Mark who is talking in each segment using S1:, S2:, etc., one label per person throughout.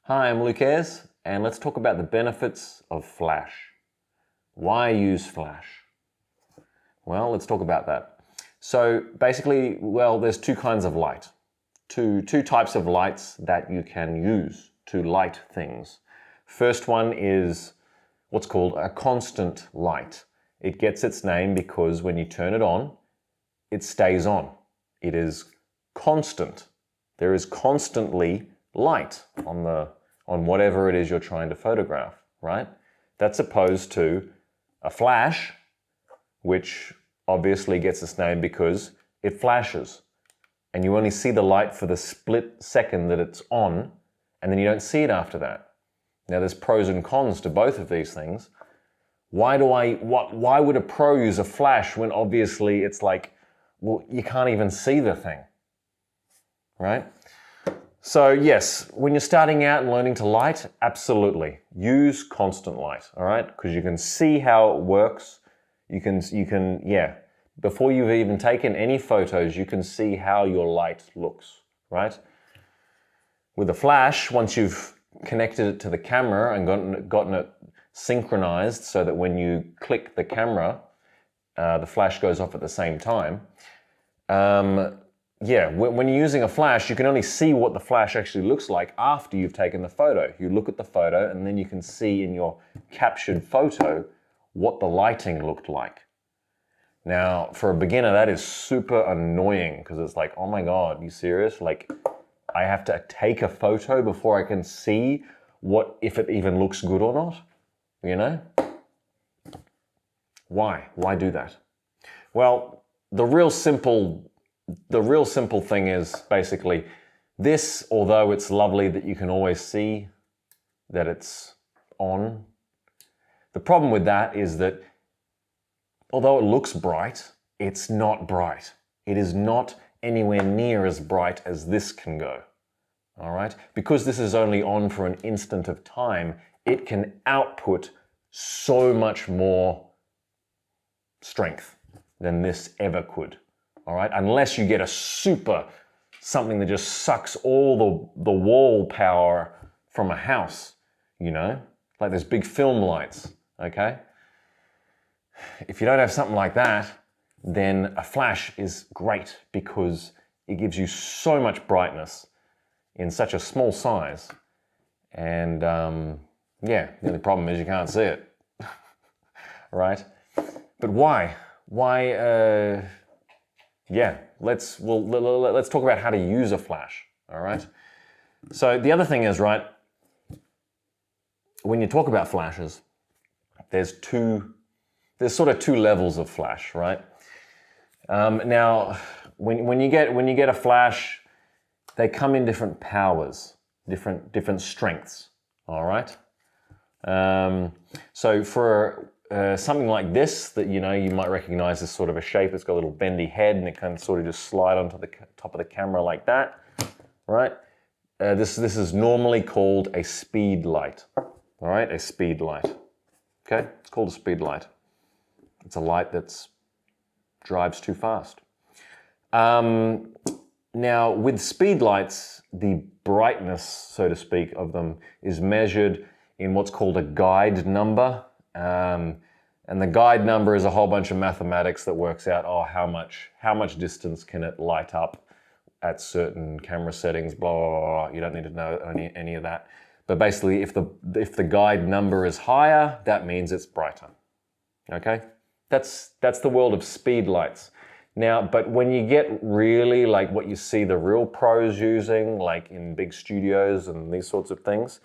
S1: Hi, I'm Ayers, and let's talk about the benefits of flash. Why use flash? Well, let's talk about that. So basically, there's two kinds of light. Two types of lights that you can use to light things. First one is what's called a constant light. It gets its name because when you turn it on, it stays on. It is constant. There is constantly light on whatever it is you're trying to photograph, right? That's opposed to a flash, which obviously gets its name because it flashes. And you only see the light for the split second that it's on, and then you don't see it after that. Now there's pros and cons to both of these things. Why would a pro use a flash when obviously it's like, well, you can't even see the thing, right? So yes, when you're starting out and learning to light, absolutely. Use constant light, all right? Because you can see how it works. You can, before you've even taken any photos, you can see how your light looks, right? With a flash, once you've connected it to the camera and gotten it synchronized so that when you click the camera, the flash goes off at the same time. When you're using a flash, you can only see what the flash actually looks like after you've taken the photo. You look at the photo and then you can see in your captured photo what the lighting looked like. Now, for a beginner, that is super annoying because it's like, oh my God, you serious? Like, I have to take a photo before I can see if it even looks good or not, you know? Why? Why do that? Well, the real simple thing is basically this, although it's lovely that you can always see that it's on, the problem with that is that although it looks bright, it's not bright. It is not anywhere near as bright as this can go, all right? Because this is only on for an instant of time, it can output so much more strength than this ever could. All right, unless you get something that just sucks all the wall power from a house, you know, like those big film lights, okay? If you don't have something like that, then a flash is great because it gives you so much brightness in such a small size. And the only problem is you can't see it, right? But why? Let's talk about how to use a flash, all right? So the other thing is, right, when you talk about flashes, there's sort of two levels of flash, right? Now, when you get a flash, they come in different powers, different strengths, all right? So for something like this that you might recognize as sort of a shape. It's got a little bendy head and it can sort of just slide onto the top of the camera like that, right? This is normally called a speed light, all right? A speed light, okay? It's called a speed light. It's a light that drives too fast. Now, with speed lights, the brightness, so to speak, of them is measured in what's called a guide number. And the guide number is a whole bunch of mathematics that works out, how much distance can it light up at certain camera settings, blah, blah, blah. You don't need to know any of that. But basically, if the guide number is higher, that means it's brighter, okay? That's the world of speed lights. Now, but when you get really like what you see the real pros using, like in big studios and these sorts of things,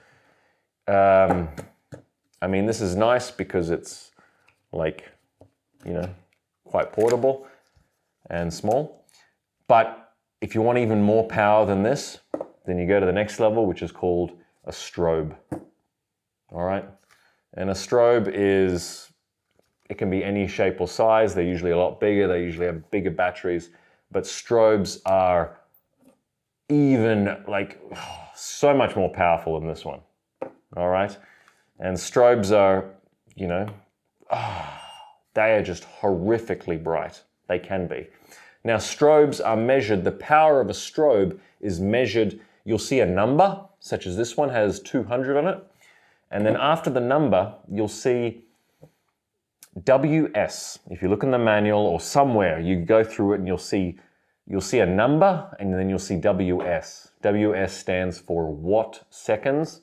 S1: this is nice because it's like, quite portable and small. But if you want even more power than this, then you go to the next level, which is called a strobe. All right? And a strobe it can be any shape or size. They're usually a lot bigger. They usually have bigger batteries. But strobes are even so much more powerful than this one. All right? And strobes are, they are just horrifically bright. They can be. Now, strobes are measured, the power of a strobe is measured, you'll see a number. such as this one has 200 on it. And then after the number, you'll see WS. If you look in the manual or somewhere, you go through it and you'll see a number and then you'll see WS. WS stands for watt seconds.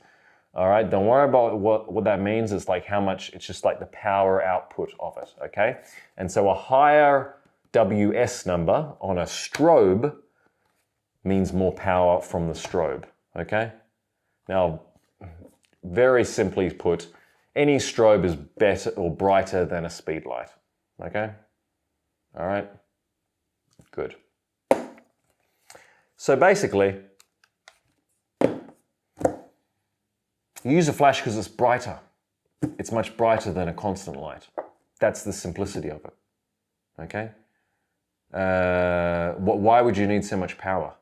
S1: All right, don't worry about what that means. It's like how much, it's just like the power output of it, okay? And so a higher WS number on a strobe means more power from the strobe, okay? Now, very simply put, any strobe is better or brighter than a speed light, okay? All right, good. So basically, you use a flash because it's brighter. It's much brighter than a constant light. That's the simplicity of it, okay? Why would you need so much power?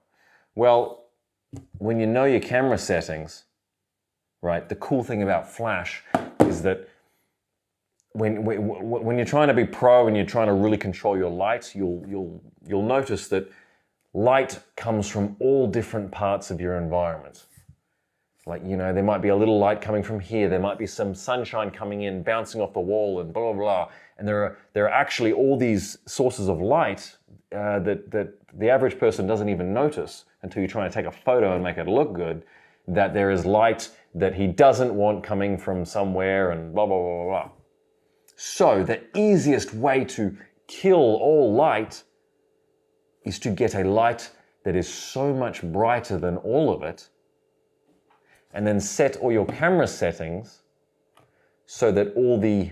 S1: Well, when you know your camera settings, right, the cool thing about flash is that when you're trying to be pro and you're trying to really control your light, you'll notice that light comes from all different parts of your environment. Like, you know, there might be a little light coming from here, there might be some sunshine coming in, bouncing off the wall and blah, blah, blah. And there are actually all these sources of light that the average person doesn't even notice until you're trying to take a photo and make it look good, that there is light that he doesn't want coming from somewhere and blah, blah, blah, blah, blah. So the easiest way to kill all light is to get a light that is so much brighter than all of it, and then set all your camera settings so that all the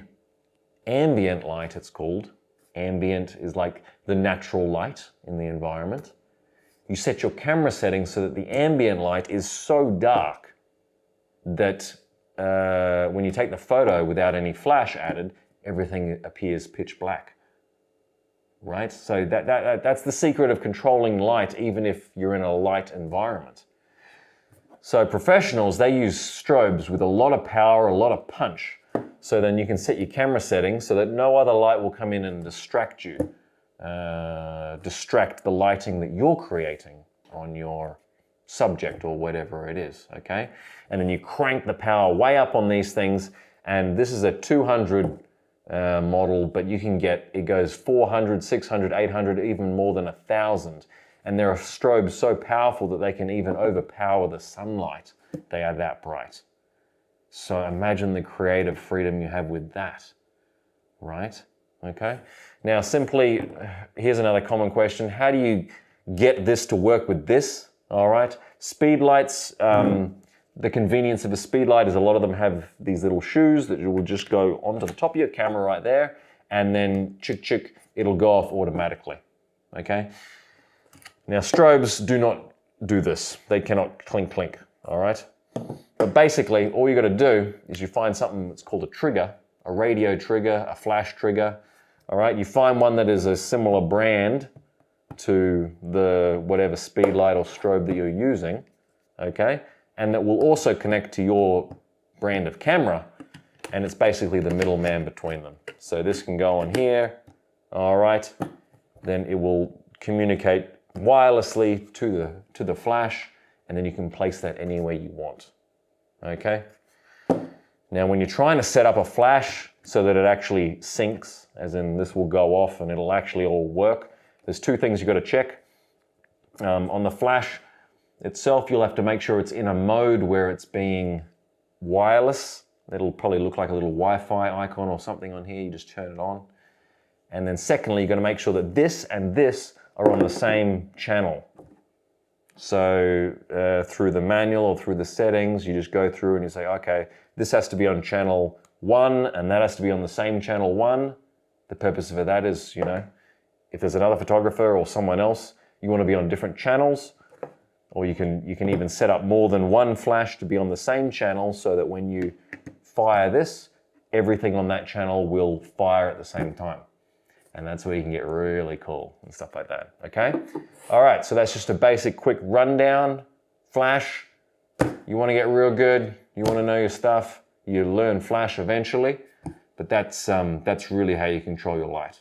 S1: ambient light, it's called, ambient is like the natural light in the environment. You set your camera settings so that the ambient light is so dark that when you take the photo without any flash added, everything appears pitch black, right? So that's the secret of controlling light, even if you're in a light environment. So professionals, they use strobes with a lot of power, a lot of punch. So then you can set your camera settings so that no other light will come in and distract you, distract the lighting that you're creating on your subject or whatever it is, okay? And then you crank the power way up on these things, and this is a 200 model, but you can get, it goes 400, 600, 800, even more than 1,000. And there are strobes so powerful that they can even overpower the sunlight. They are that bright. So imagine the creative freedom you have with that, right? Okay. Now simply, here's another common question. How do you get this to work with this? All right. Speed lights, the convenience of a speed light is a lot of them have these little shoes that will just go onto the top of your camera right there, and then chick, chick, it'll go off automatically, okay? Now strobes do not do this. They cannot clink, clink, all right? But basically, all you gotta do is you find something that's called a trigger, a radio trigger, a flash trigger, all right? You find one that is a similar brand to the whatever speed light or strobe that you're using, okay? And that will also connect to your brand of camera, and it's basically the middleman between them. So this can go on here, all right? Then it will communicate wirelessly to the flash, and then you can place that anywhere you want, okay? Now when you're trying to set up a flash so that it actually syncs, as in this will go off and it'll actually all work, there's two things you got to check. On the flash itself, you'll have to make sure it's in a mode where it's being wireless. It'll probably look like a little Wi-Fi icon or something on here. You just turn it on. And then secondly, you're going to make sure that this and this are on the same channel. So through the manual or through the settings, you just go through and you say, okay, this has to be on channel 1 and that has to be on the same channel 1. The purpose of that is, you know, if there's another photographer or someone else, you want to be on different channels, or you can even set up more than one flash to be on the same channel so that when you fire this, everything on that channel will fire at the same time. And that's where you can get really cool and stuff like that, okay? All right, so that's just a basic quick rundown. Flash, you want to get real good, you want to know your stuff, you learn flash eventually, but that's really how you control your light.